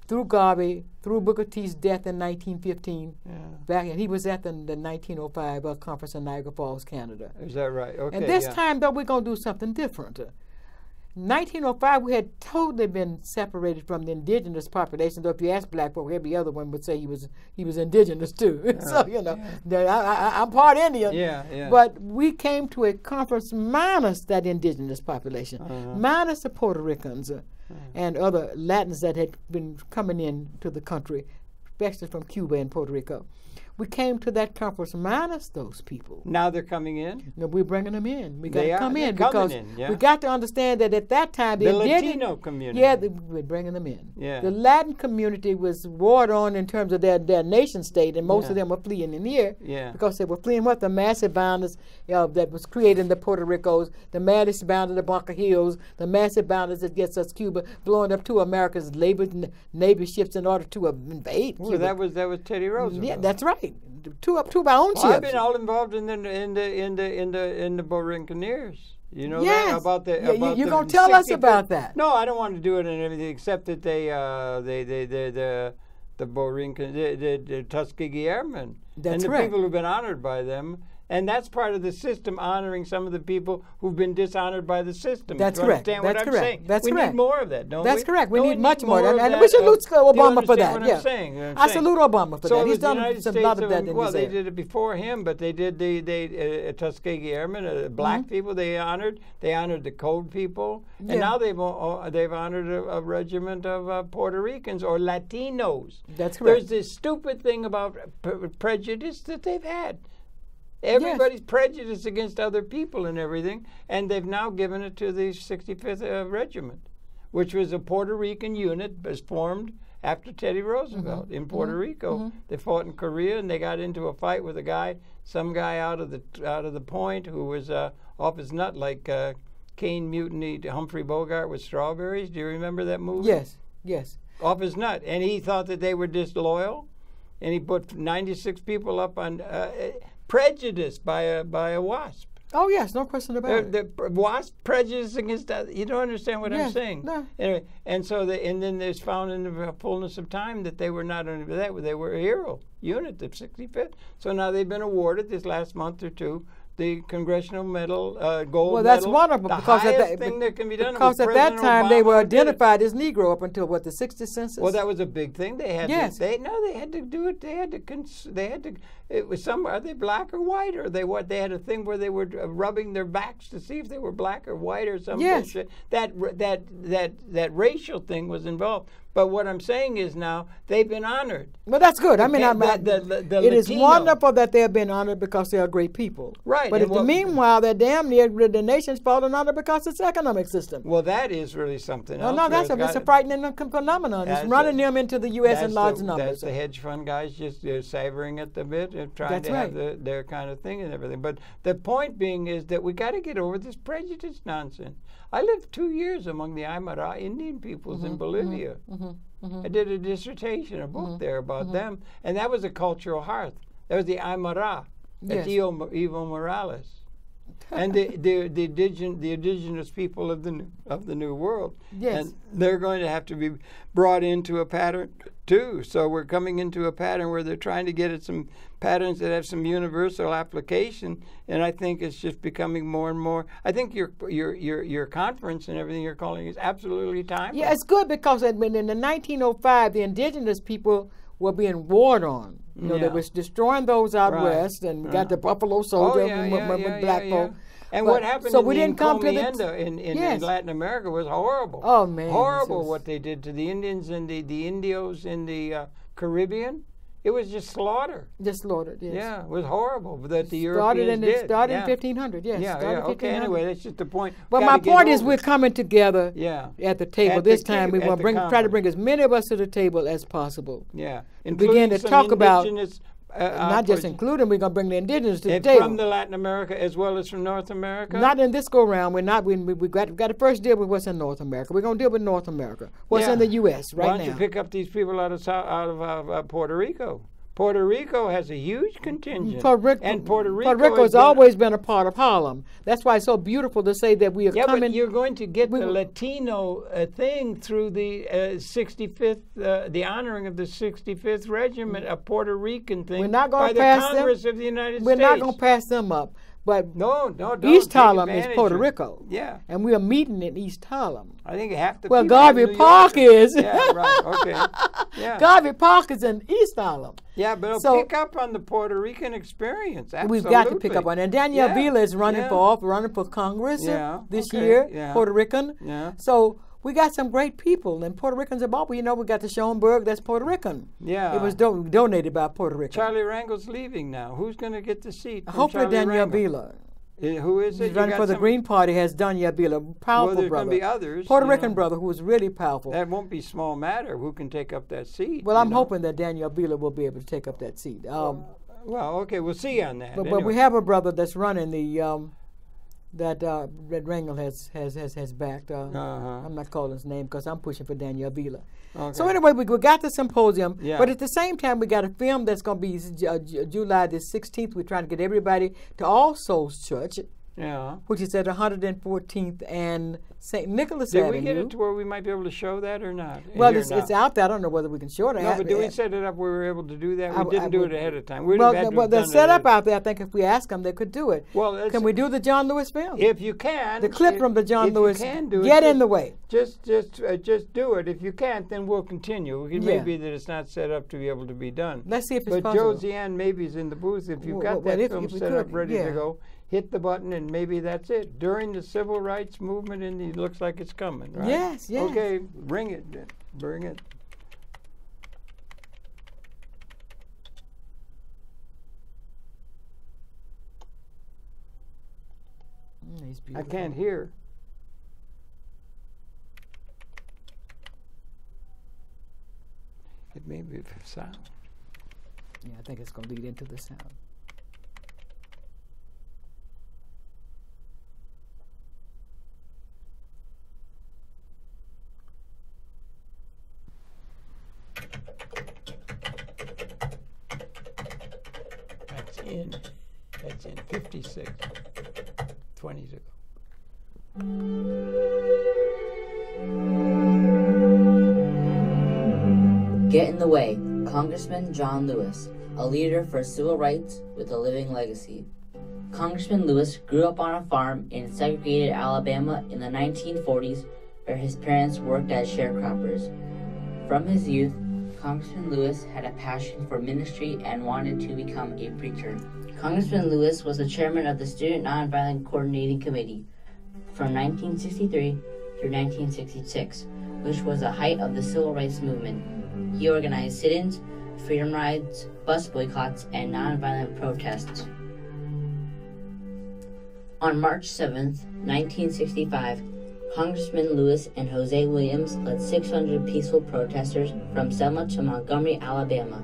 through Garvey, through Booker T's death in 1915. And he was at the 1905 conference in Niagara Falls, Canada. Is that right? Okay. And this time, though, we're going to do something different. 1905, we had totally been separated from the indigenous population. Though if you ask black folk, every other one would say he was indigenous too. So I'm part Indian. But we came to a conference minus that indigenous population, minus the Puerto Ricans and other Latins that had been coming in to the country, especially from Cuba and Puerto Rico. We came to that conference minus those people. Now they're coming in? No, we're bringing them in. We got to come in because we got to understand that at that time the Latino community. Yeah, we're bringing them in. Yeah. The Latin community was warred on in terms of their nation state, and most of them were fleeing in here because they were fleeing what? The massive violence that was created in the Puerto Ricos, the massive violence of the Bunker Hills, the massive violence that gets us Cuba, blowing up two America's Navy ships in order to invade Cuba. That was Teddy Roosevelt. Yeah, that's right. Two of our own ships. I've been all involved in the Buccaneers. You know that about the. Yeah, you're gonna tell us about that. No, I don't want to do it and everything except that the Tuskegee Airmen and the people who've been honored by them. And that's part of the system, honoring some of the people who've been dishonored by the system. That's correct. Understand what I'm saying? We need more of that, don't we? That's correct. We need much more. And we salute Obama for that. What I'm saying? I salute Obama for that. He's done a lot of that. Well, they did it before him, but they did the Tuskegee Airmen, black people. They honored the Code people, and now they've honored a regiment of Puerto Ricans or Latinos. That's correct. There's this stupid thing about prejudice that they've had. Everybody's prejudiced against other people and everything, and they've now given it to the 65th Regiment, which was a Puerto Rican unit, was formed after Teddy Roosevelt in Puerto Rico. They fought in Korea, and they got into a fight with some guy out of the Point who was off his nut, like Kane mutinied Humphrey Bogart with strawberries. Do you remember that movie? Yes. Off his nut, and he thought that they were disloyal, and he put 96 people up on. Prejudiced by a WASP. Oh yes, no question about it. The WASP prejudice against that. You don't understand what I'm saying. No. Anyway, and then there's found in the fullness of time that they were not only that, they were a hero unit, the 65th. So now they've been awarded this last month or two the Congressional Medal, gold medal. Well, that's wonderful because thing that can be done. Because at that time Obama they were identified as Negro up until the 60th census. Well, that was a big thing. They had yes. They had to do it. They had to. It was are they black or white or they what? They had a thing where they were rubbing their backs to see if they were black or white or something. Yes. That racial thing was involved. But what I'm saying is now they've been honored. Well, that's good. I mean, it is wonderful that they have been honored because they are great people. Right. But meanwhile, they're damn near the nation's fallen under because it's economic system. Well, that is really something else. No, it's a frightening phenomenon. It's running them into the U.S. in large numbers. That's the hedge fund guys just savoring at the bit and trying to have their kind of thing and everything. But the point being is that we got to get over this prejudice nonsense. I lived 2 years among the Aymara Indian peoples in Bolivia. I did a dissertation, a book there about them, and that was a cultural hearth. That was the Aymara, that's Evo Morales, and the indigenous people of the New World. Yes. And they're going to have to be brought into a pattern too. So we're coming into a pattern where they're trying to get at some patterns that have some universal application, and I think it's just becoming more and more. I think your conference and everything you're calling is absolutely timeless. Yeah, it's good because in the 1905, the indigenous people were being warred on. You know, they was destroying those out west, and we got the Buffalo Soldier with black folk. And what happened in Latin America was horrible. Oh, man. Horrible what they did to the Indians and the Indios in the Caribbean. It was just slaughter. Just slaughtered, yes. Yeah, it was horrible that the Europeans did. Started in 1500, yes. Yeah, okay, anyway, that's just the point. But my point is we're coming together at the table. This time we want to try to bring as many of us to the table as possible. Yeah. Begin to talk about, not just including, we're going to bring the indigenous to the table. From the Latin America as well as from North America? Not in this go-round. We got to first deal with what's in North America. We're going to deal with North America. What's in the U.S. right now. Why don't you pick up these people out of Puerto Rico? Puerto Rico has a huge contingent. And Puerto Rico has always been a part of Harlem. That's why it's so beautiful to say that we are coming. But you're going to get the Latino thing through the 65th, the honoring of the 65th Regiment, a Puerto Rican thing. We're not going to pass Congress of the United States. We're not going to pass them up. But no, East Harlem is Puerto Rico. Yeah. And we are meeting in East Harlem. I think half the people Garvey Park is. Yeah, right. Okay. Yeah. Garvey Park is in East Harlem. Yeah, but it'll pick up on the Puerto Rican experience. Absolutely. We've got to pick up on it. And Danielle Vila is running for Congress this year, Puerto Rican. Yeah. So we got some great people, and Puerto Ricans are about. We got the Schoenberg, that's Puerto Rican. Yeah. It was donated by Puerto Rican. Charlie Rangel's leaving now. Who's going to get the seat? Hopefully Danielle Vila. Who is it? He's running for the Green Party, has Danielle Vila, powerful brother. Well, there's going to be others. Puerto Rican brother who is really powerful. That won't be small matter who can take up that seat. Well, I'm hoping that Danielle Vila will be able to take up that seat. Well, okay, we'll see on that. But we have a brother that's running the that Rangel has backed. I'm not calling his name because I'm pushing for Danielle Vila. Okay. So anyway, we got the symposium, but at the same time, we got a film that's going to be July the 16th. We're trying to get everybody to All Souls Church. Yeah. Which is at 114th and St. Nicholas Avenue. Did we get it to where we might be able to show that or not? Well, it's out there. I don't know whether we can show it. No, but did we set it up where we were able to do that? We didn't do it ahead of time. They're set up out there. I think if we ask them, they could do it. Well, can we do the John Lewis film? If you can. The clip from the John Lewis. If you can do it, get in the way. Just do it. If you can't, then we'll continue. It may be that it's not set up to be able to be done. Let's see if it's But possible. Josie-Ann maybe's in the booth. If you've got that film set up ready to go, hit the button and maybe that's it. During the civil rights movement, and it looks like it's coming, right? Yes. Okay, bring it. Bring it. I can't hear. It may be the sound. Yeah, I think it's going to lead into the sound. That's in 56, 20s ago. Get in the Way, Congressman John Lewis, a leader for civil rights with a living legacy. Congressman Lewis grew up on a farm in segregated Alabama in the 1940s, where his parents worked as sharecroppers. From his youth, Congressman Lewis had a passion for ministry and wanted to become a preacher. Congressman Lewis was the chairman of the Student Nonviolent Coordinating Committee from 1963 through 1966, which was the height of the civil rights movement. He organized sit-ins, freedom rides, bus boycotts, and nonviolent protests. On March 7, 1965, Congressman Lewis and Jose Williams led 600 peaceful protesters from Selma to Montgomery, Alabama.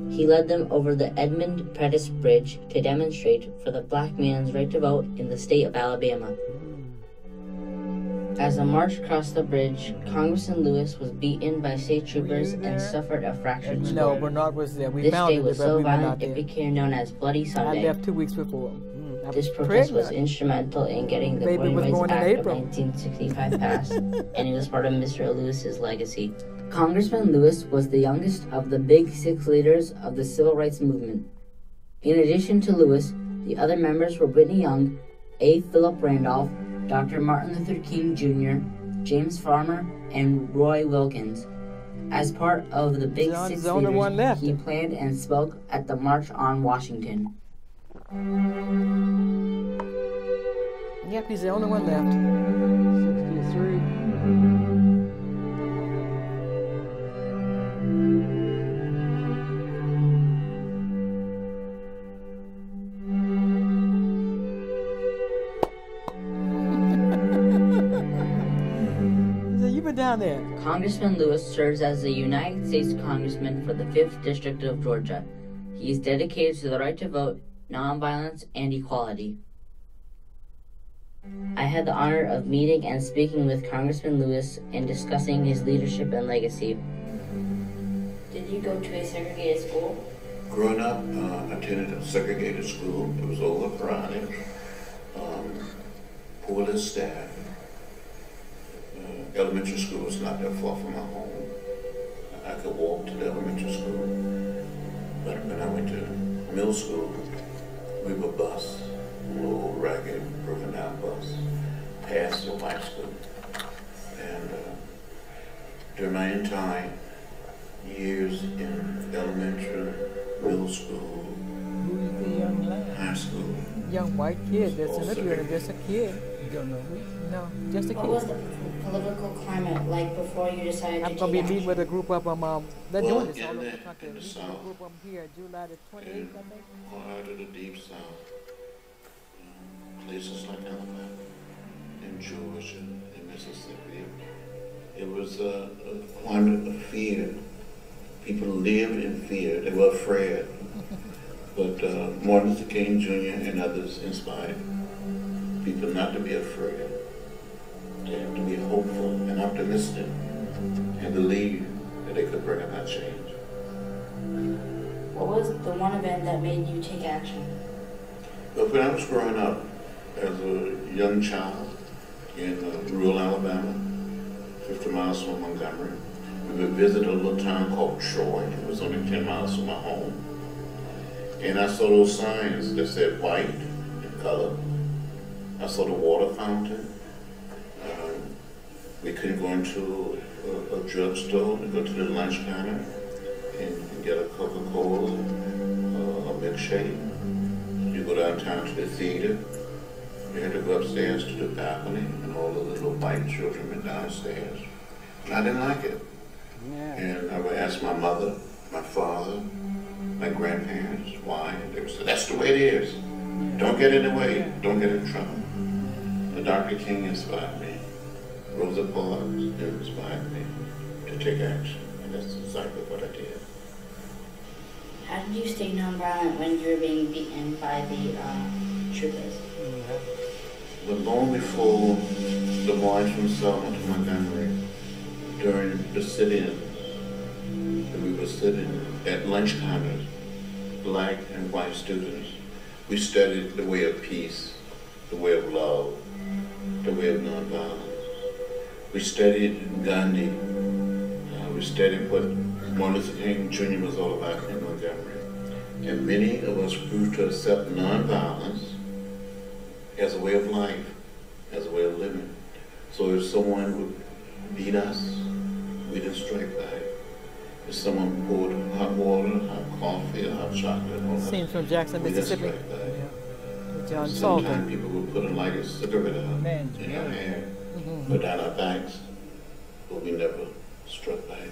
He led them over the Edmund Pettus Bridge to demonstrate for the black man's right to vote in the state of Alabama. As the march crossed the bridge, Congressman Lewis was beaten by state troopers and suffered a fractured skull. No, Bernard was there. This day was so violent it became known as Bloody Sunday. I left 2 weeks before. This protest was instrumental in getting the Voting Rights Act of 1965 passed, and it was part of Mr. Lewis's legacy. Congressman Lewis was the youngest of the Big Six leaders of the civil rights movement. In addition to Lewis, the other members were Whitney Young, A. Philip Randolph, Dr. Martin Luther King Jr., James Farmer, and Roy Wilkins. As part of the Big Six leaders, he planned and spoke at the March on Washington. Yep, he's the only one left. 63. You've been down there. Congressman Lewis serves as the United States Congressman for the 5th District of Georgia. He is dedicated to the right to vote, nonviolence, and equality. I had the honor of meeting and speaking with Congressman Lewis and discussing his leadership and legacy. Did Did you go to a segregated school? Growing up, I attended a segregated school. It was overcrowded, poorly staffed. Elementary school was not that far from my home. I could walk to the elementary school. But when I went to middle school, we were bused, a little ragged, broken down bus, past the white school. And during my entire years in elementary, middle school, high school. Young white kid, that's just a kid. You don't know who? No, just a kid. What was the political climate like before you decided I'm to going to be take meeting with a group of they're Well, doing this all over the country. in the Meeting with a South. group of them here, July the 28th, I think. Out of the deep South, places like Alabama, in Georgia, in Mississippi, it was a climate of fear. People lived in fear. They were afraid. But Martin Luther King Jr. and others inspired people not to be afraid, to be hopeful and optimistic, and believe that they could bring about change. What was the one event that made you take action? But when I was growing up as a young child in rural Alabama, 50 miles from Montgomery, we would visit a little town called Troy. It was only 10 miles from my home. And I saw those signs that said white and color. I saw the water fountain. We couldn't go into a drugstore and go to the lunch counter and get a Coca-Cola, a milkshake. You go downtown to the theater. You had to go upstairs to the balcony, and all the little white children went downstairs. And I didn't like it. Yeah. And I would ask my mother, my father, my grandparents why. They would say, that's the way it is. Don't get in the way. Don't get in trouble. Dr. King inspired me. Rosa Parks inspired me to take action. And that's exactly what I did. How did you stay nonviolent when you were being beaten by the troopers? But long before the march from Selma to Montgomery, during the sit-ins, we were sitting at lunch counters, black and white students. We studied the way of peace, the way of love, the way of nonviolence. We studied Gandhi. We studied what Martin Luther King Jr. was all about in Montgomery. And many of us grew to accept nonviolence as a way of life, as a way of living. So if someone would beat us, we didn't strike back. If someone poured hot water, hot coffee, or hot chocolate on us, Scenes from Jackson, we didn't Mississippi. strike back. With John Sometimes Salter. people would put a lighted cigarette out in our hair, put down our backs, but we never struck back.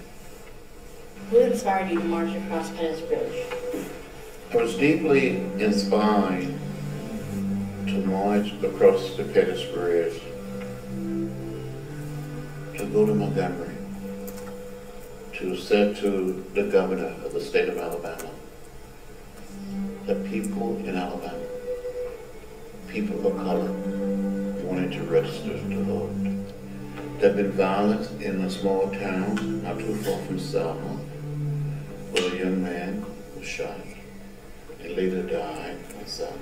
Who inspired you to march across Pettus Bridge? I was deeply inspired to march across the Pettus Bridge, to go to Montgomery, to say to the governor of the state of Alabama, the people in Alabama, people of color, wanted to register to vote. There had been violence in a small town not too far from Selma, where a young man was shot and later died in Selma.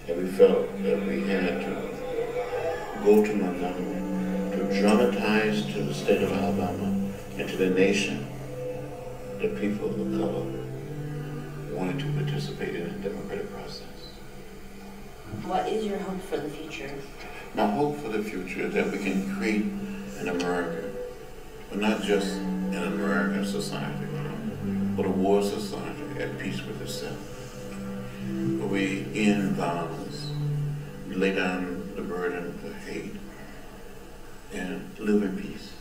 And we felt that we had to go to Montgomery to dramatize to the state of Alabama and to the nation that people of color wanted to participate in the democratic process. What is your hope for the future? My hope for the future is that we can create an America, but not just an American society, but a world society at peace with itself. Where we end violence, we lay down the burden of hate, and live in peace.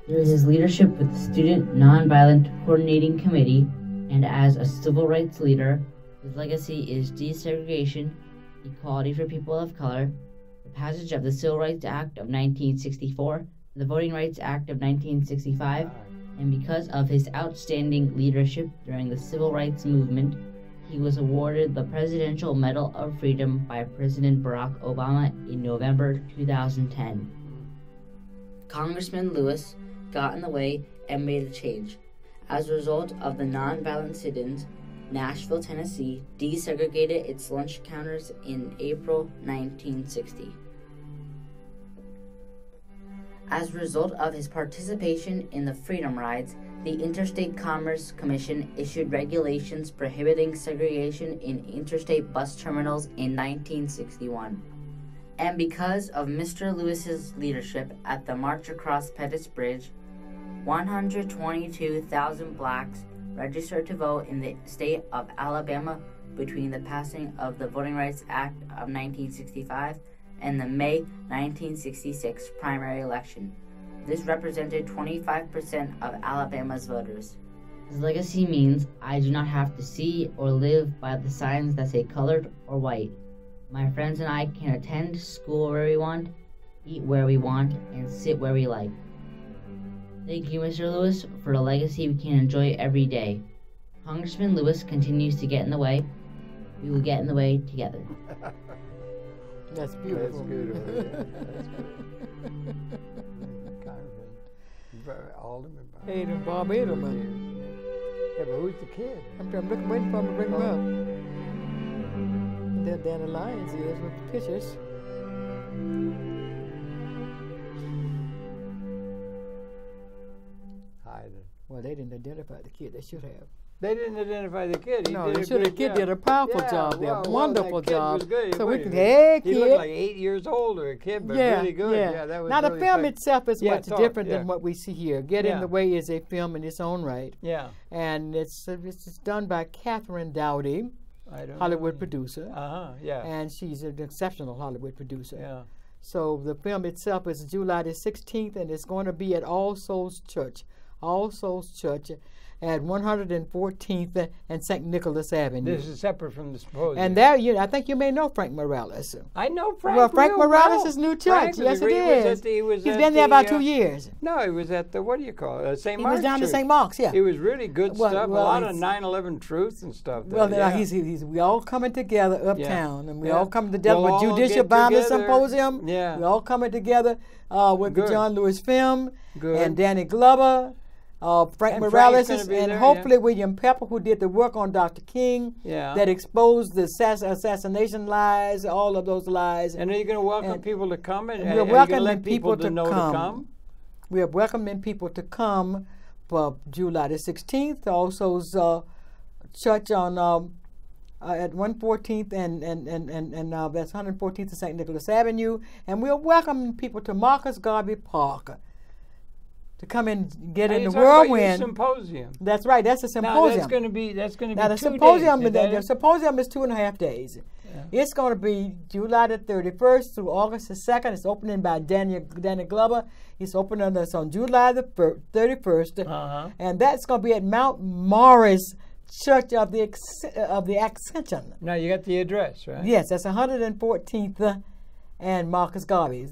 Through his leadership with the Student Nonviolent Coordinating Committee and as a civil rights leader, his legacy is desegregation, equality for people of color, the passage of the Civil Rights Act of 1964, the Voting Rights Act of 1965, and because of his outstanding leadership during the civil rights movement, he was awarded the Presidential Medal of Freedom by President Barack Obama in November 2010. Congressman Lewis got in the way and made a change. As a result of the nonviolent sit-ins, Nashville, Tennessee desegregated its lunch counters in April 1960. As a result of his participation in the Freedom Rides, the Interstate Commerce Commission issued regulations prohibiting segregation in interstate bus terminals in 1961. And because of Mr. Lewis's leadership at the March Across Pettus Bridge, 122,000 blacks registered to vote in the state of Alabama between the passing of the Voting Rights Act of 1965 and the May 1966 primary election. This represented 25% of Alabama's voters. His legacy means I do not have to see or live by the signs that say colored or white. My friends and I can attend school where we want, eat where we want, and sit where we like. Thank you, Mr. Lewis, for the legacy we can enjoy every day. Congressman Lewis continues to get in the way. We will get in the way together. That's beautiful. That's beautiful. Yeah, that's good. Alderman. Hayden Bob Edelman. Yeah, but who's the kid? I'm waiting for him to bring him up. There Danny Lyons is with the pictures. Well, they didn't identify the kid. They should have. They didn't identify the kid. No, they should have. The kid did a powerful job there. Wonderful job. Was good. So we can, hey, kid. He looked like 8 years older, a kid, but really good. Yeah, that was now, the really film fun. itself is much different than what we see here. Get in the Way is a film in its own right. Yeah. And it's done by Catherine Dowdy, Hollywood producer. Yeah. And she's an exceptional Hollywood producer. Yeah. So the film itself is July the 16th, and it's going to be at All Souls Church at 114th and St. Nicholas Avenue. This is separate from the symposium. And there, I think you may know Frank Morales. I know Frank. Well, Frank Morales' new church. Yes, it is. He's been there about 2 years. No, he was at the, what do you call it, St. Mark's. He was down to St. Mark's, yeah. It was really good stuff. Well, a lot of 9/11 truth and stuff. Well, we all coming together uptown, and we all coming together with Judicial Boundary Symposium. Yeah. We all coming together with the John Lewis film. Good. And Danny Glover. Frank Morales and hopefully William Pepper, who did the work on Dr. King, that exposed the assassination lies, all of those lies. And are you going to welcome people to come? And we're welcoming people to come. We are welcoming people to come for July the 16th. Also, church on at 114th and that's 114th and St. Nicholas Avenue, and we're welcoming people to Marcus Garvey Park to come and get in the whirlwind. Symposium. That's right. That's a symposium. Now, that's going to be now, 2 symposium, days. The symposium is 2.5 days. Yeah. It's going to be July the 31st through August the 2nd. It's opening by Danny Glover. It's opening us on July the 31st, and that's going to be at Mount Morris Church of the Ascension. Now you got the address, right? Yes, that's 114th and Marcus Garvey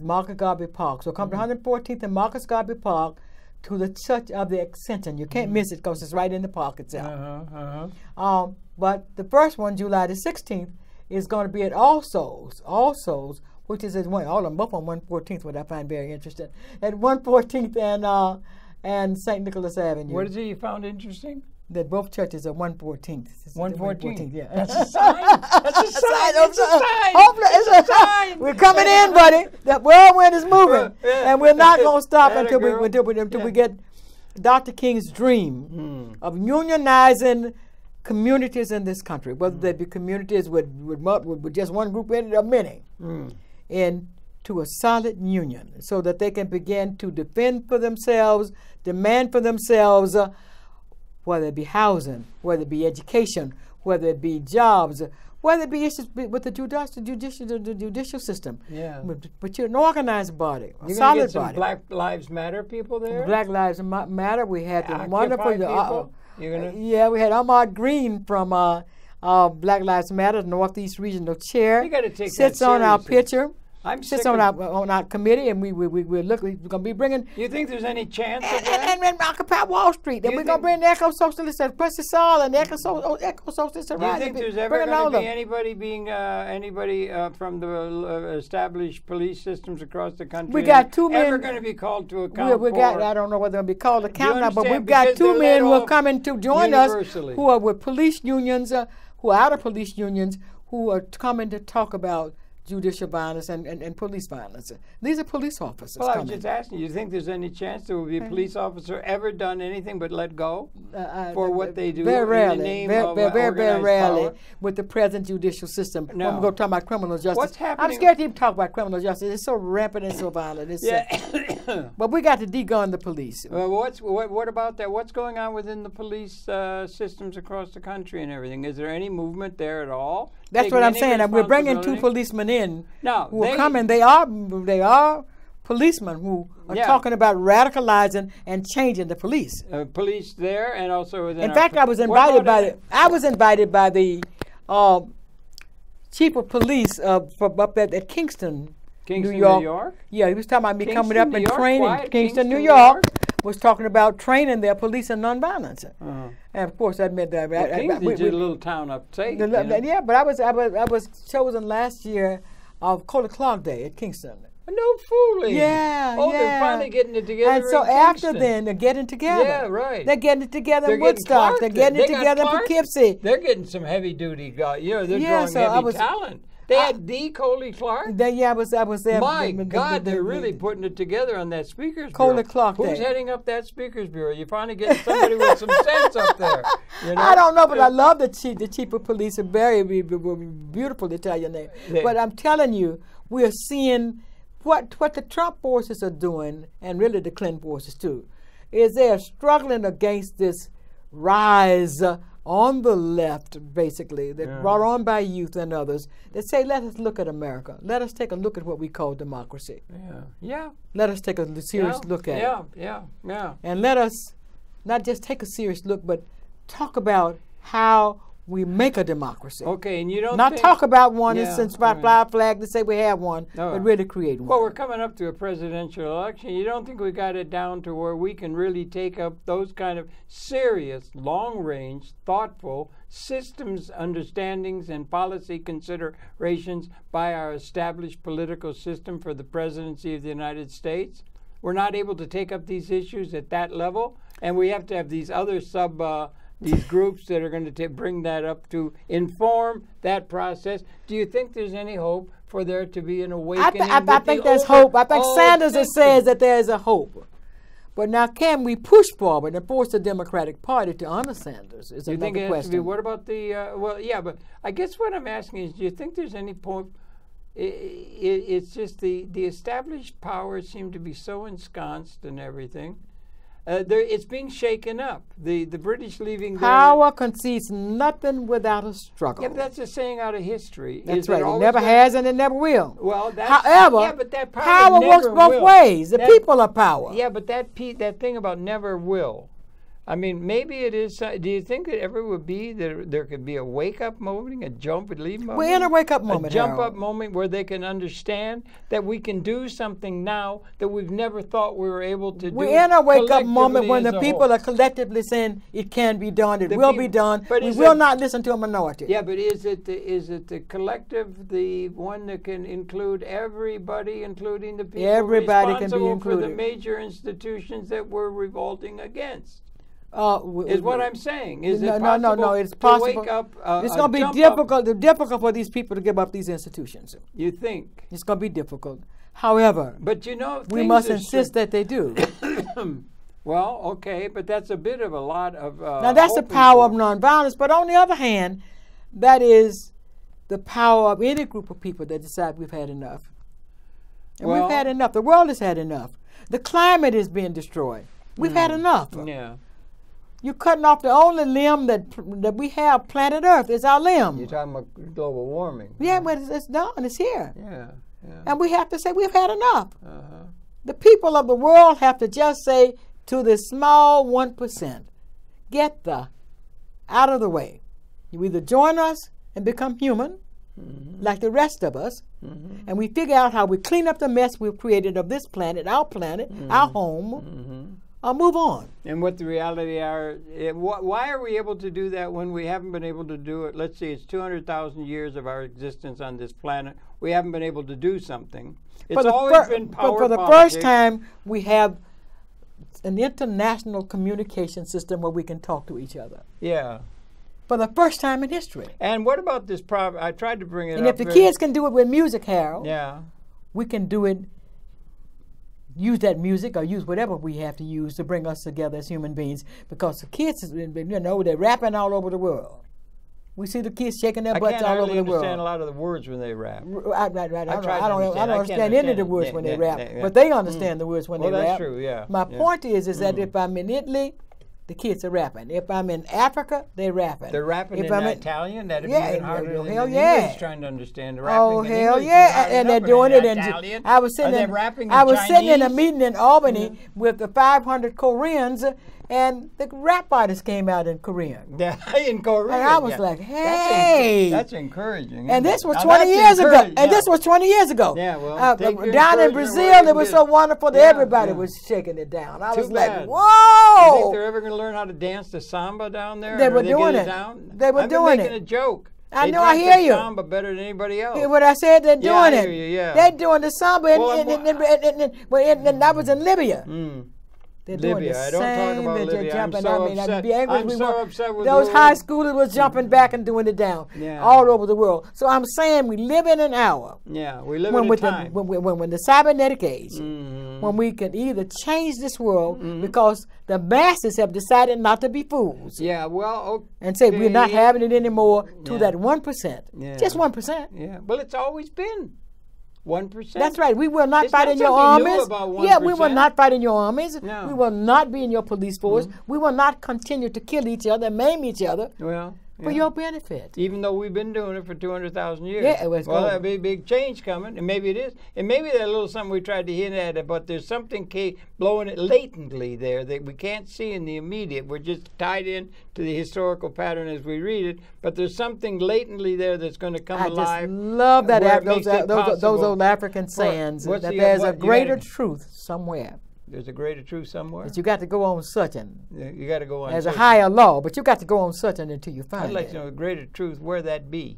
Park. So come to 114th and Marcus Garvey Park to the Church of the Ascension. You can't miss it because it's right in the park itself. But the first one, July the 16th, is going to be at All Souls, which is both on 114th, what I find very interesting, at 114th and St. Nicholas Avenue. What is it you found interesting? That both churches are 114th. 114th, yeah. That's a sign. That's a sign. It's a sign. Hopefully, it's a sign. We're coming in, buddy. The whirlwind is moving, and we're not going to stop until we get Dr. King's dream of unionizing communities in this country, whether they be communities with just one group in it or many, into a solid union, so that they can begin to defend for themselves, demand for themselves. Whether it be housing, whether it be education, whether it be jobs, whether it be issues with the judicial system. Yeah. But you're an organized body, a You're going solid to get some body. Black Lives Matter people there? Black Lives Matter. We had the wonderful people? we had Ahmad Green from Black Lives Matter, Northeast Regional Chair. You got to take sits that on our seriously. picture. sits on our committee, and we're going to be bringing. You think there's any chance of that? And Occupy Wall Street, and we're going to bring the eco-socialists and Percy Saul and the eco-socialists around. Do you think there's ever going to be anybody from the established police systems across the country? We got 2 men ever going to be called to account for? I don't know whether they're going to be called to account now, but we've got 2 men who are coming to join us, who are with police unions, who are out of police unions, who are coming to talk about judicial violence and police violence. These are police officers. Well, I was just asking, you think there's any chance there will be a police officer ever done anything but let go for what they do very rarely, in the name very, of very rarely power? with the present judicial system. No. When we go talk about criminal justice, What's happening? I'm scared to even talk about criminal justice. It's so rampant and so violent. But we got to de-gun the police. Well, what about that? What's going on within the police systems across the country and everything? Is there any movement there at all? That's what I'm saying. We're bringing 2 policemen in who are coming. They are policemen who are talking about radicalizing and changing the police. Police there and also within. In fact, I was invited by the chief of police from up at Kingston, New York. Yeah, he was talking about me coming up and training. Kingston, New York. Was talking about training their police and nonviolence, and of course that meant that. Kingston's a little town upstate. Yeah, but I was chosen last year of Colia Clark Day at Kingston. No fooling. Yeah. They're finally getting it together. And so after then, they're getting together. Yeah, right. They're getting it together in Woodstock. They're getting it together in Poughkeepsie. They're getting some heavy duty. They're drawing heavy talent. They had the Colia Clark. I was there. My God, they're really putting it together on that speakers bureau. Colia Clark Day. Who's heading up that speakers bureau? You're finally getting somebody with some sense up there. You know? I don't know, but I love the chief of police, a very beautiful Italian name. Yeah. But I'm telling you, we're seeing what the Trump forces are doing, and really the Clinton forces too, is they're struggling against this rise on the left, basically, that brought on by youth and others, that say, let us look at America. Let us take a look at what we call democracy. Yeah. Let us take a serious look at it. Yeah. And let us not just take a serious look, but talk about how we make a democracy. Okay, and you don't not talk about one and fly a flag to say we have one, but really create one. Well, we're coming up to a presidential election. You don't think we got it down to where we can really take up those kind of serious, long-range, thoughtful systems understandings and policy considerations by our established political system for the presidency of the United States? We're not able to take up these issues at that level, and we have to have these other these groups that are going to bring that up to inform that process. Do you think there's any hope for there to be an awakening? I think there's hope. I think Sanders says that there is a hope. But now, can we push forward and force the Democratic Party to honor Sanders? Is another question. Has to be, what about the? But I guess what I'm asking is, do you think there's any point? It's just the established powers seem to be so ensconced in everything. It's being shaken up. The British leaving power concedes nothing without a struggle. Yeah, but that's a saying out of history. That's right. It never has and it never will. Well, however, but that power works both ways. The people are power. Yeah, but that thing about never will. I mean, maybe it is. Do you think it ever would be that there could be a wake-up moment, a jump-and-leave moment? We're in a wake-up moment, a jump-up moment where they can understand that we can do something now that we've never thought we were able to do. We're in a wake-up moment when the people are collectively saying it can be done, it will be done. We will not listen to a minority. Yeah, but is it the collective, the one that can include everybody, including the people responsible for the major institutions that we're revolting against? Is what I'm saying. Is it possible? No. It's possible. To wake up, it's going to be difficult for these people to give up these institutions. You think? It's going to be difficult. However, but we must insist that they do. Well, okay, but that's a bit of a lot of. Now that's the power of nonviolence. But on the other hand, that is the power of any group of people that decide we've had enough. And we've had enough. The world has had enough. The climate is being destroyed. We've had enough. Yeah. You're cutting off the only limb that we have, planet Earth, is our limb. You're talking about global warming. Yeah, but it's done. It's here. Yeah. And we have to say we've had enough. The people of the world have to just say to the small 1%, get out of the way. You either join us and become human, like the rest of us, and we figure out how we clean up the mess we've created of this planet, our home, or move on. And what the reality are, why are we able to do that when we haven't been able to do it? Let's see, it's 200,000 years of our existence on this planet. We haven't been able to do something. It's always been power But for the first time, we have an international communication system where we can talk to each other. Yeah. For the first time in history. And what about this problem? I tried to bring it up. And if the kids can do it with music, Harold, yeah, we can do it, use that music or use whatever we have to use to bring us together as human beings. Because the kids, they're rapping all over the world. We see the kids shaking their butts all over the world. I can't understand a lot of the words when they rap. Right. I don't understand any of the words when they rap, but they understand the words when they rap. Well, that's true, yeah. My point is that if I'm in Italy, the kids are rapping. If I'm in Africa, they're rapping. They're rapping in Italian? That'd be even harder than hell English trying to understand. Oh, hell yeah. And they're doing it in Italian. I was sitting in a meeting in Albany with the 500 Koreans, and the rap artists came out in Korean. Yeah, in Korean. And I was like, hey. That's encouraging. And this was 20 years ago. And this was 20 years ago. Yeah, well, down in Brazil, it was so wonderful that everybody was shaking it down. I was like, whoa. You think they're ever going to learn how to dance the samba down there? They were doing it. They were doing it. Making a joke. I know, I hear you. Samba better than anybody else. What I said, they're doing it. I hear you, yeah. They're doing the samba, and that was in Libya. They're doing Libya. I don't talk about Libya. I'm so upset with those high schoolers was jumping back and doing it down all over the world. So I'm saying we live in an hour. Yeah, we live in a time. When the cybernetic age, when we can either change this world because the masses have decided not to be fools. Yeah, well, and say we're not having it anymore to that 1%. Just 1%. Yeah, well, it's always been 1%. That's right. We will not fight in your armies. Yeah, we will not fight in your armies. No. We will not be in your police force. We will not continue to kill each other and maim each other. Well, for your benefit. Even though we've been doing it for 200,000 years. Yeah, it was there'll be a big change coming, and maybe it is. And maybe that little something we tried to hint at it, but there's something blowing it latently there that we can't see in the immediate. We're just tied in to the historical pattern as we read it, but there's something latently there that's going to come alive. I just love that those old African sayings, that there's a greater truth somewhere. There's a greater truth somewhere. But you got to go on searching. You got to go on. There's a higher law, but you got to go on searching until you find it. I'd like to know the greater truth, where that be.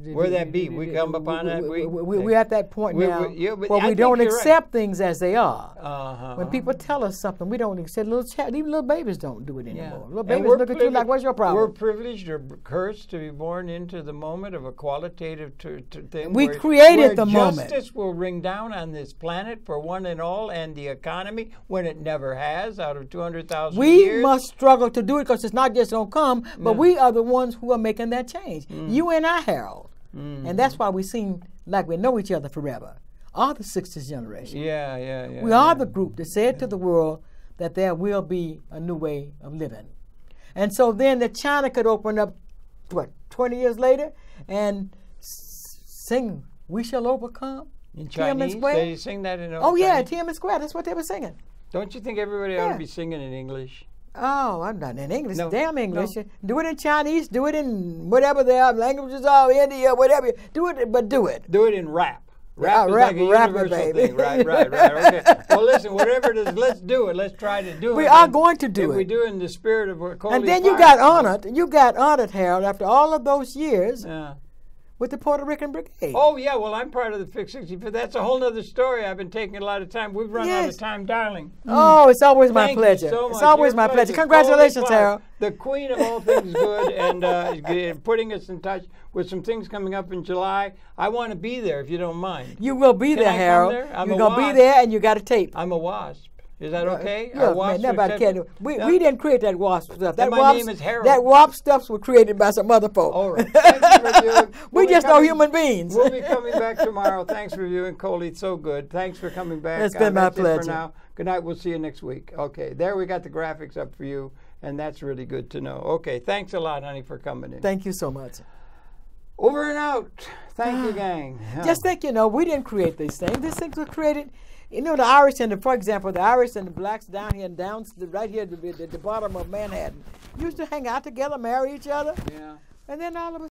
Where that be? We come upon that. We're at that point now where we don't accept things as they are. When people tell us something, we don't accept. Even little babies don't do it anymore. Little babies look at you like, what's your problem? We're privileged or cursed to be born into the moment of a qualitative thing. We created the moment. Justice will ring down on this planet for one and all, and the economy, when it never has, out of 200,000 years. We must struggle to do it because it's not just going to come, but we are the ones who are making that change. You and I, Harold. And that's why we seem like we know each other forever. Are the 60th generation. Yeah. We are the group that said to the world that there will be a new way of living. And so then that China could open up, 20 years later, and sing We Shall Overcome? In Chinese? They sing that in Chinese? Tiananmen Square. That's what they were singing. Don't you think everybody ought to be singing in English? Oh, I'm not in English. No, damn English. No. Do it in Chinese. Do it in whatever their languages are, India, whatever. Do it, but do it. Do it in rap. Rap is like a universal thing. Right. Okay. Well, listen, whatever it is, let's do it. Let's try to do it. We are going to do it. If we do it in the spirit of what Colia And then you got honored. You got honored, Harold, after all of those years. Yeah. With the Puerto Rican Brigade. Oh, yeah. Well, I'm part of the Fix 65. That's a whole other story. I've been taking a lot of time. We've run out of time, darling. Oh, it's always my pleasure. So much. It's always my pleasure. Congratulations, Harold. The queen of all things good, and putting us in touch with some things coming up in July. I want to be there, if you don't mind. You will be there, Harold. You're going to be there, and you got a tape. I'm a wasp. Is that okay? Nobody can. We didn't create that wasp stuff. My name is Harold. That wasp stuff was created by some other folk. All right. Thanks for viewing. We just know human beings. We'll be coming back tomorrow. Thanks for viewing, Colia. It's so good. Thanks for coming back. It's been my pleasure. For now. Good night. We'll see you next week. Okay. There we got the graphics up for you, and that's really good to know. Okay. Thanks a lot, honey, for coming in. Thank you so much. Over and out. Thank you, gang. Just think, we didn't create these things. These things were created. The Irish for example, the Irish and the blacks down here and right here at the bottom of Manhattan used to hang out together, marry each other. Yeah. And then all of a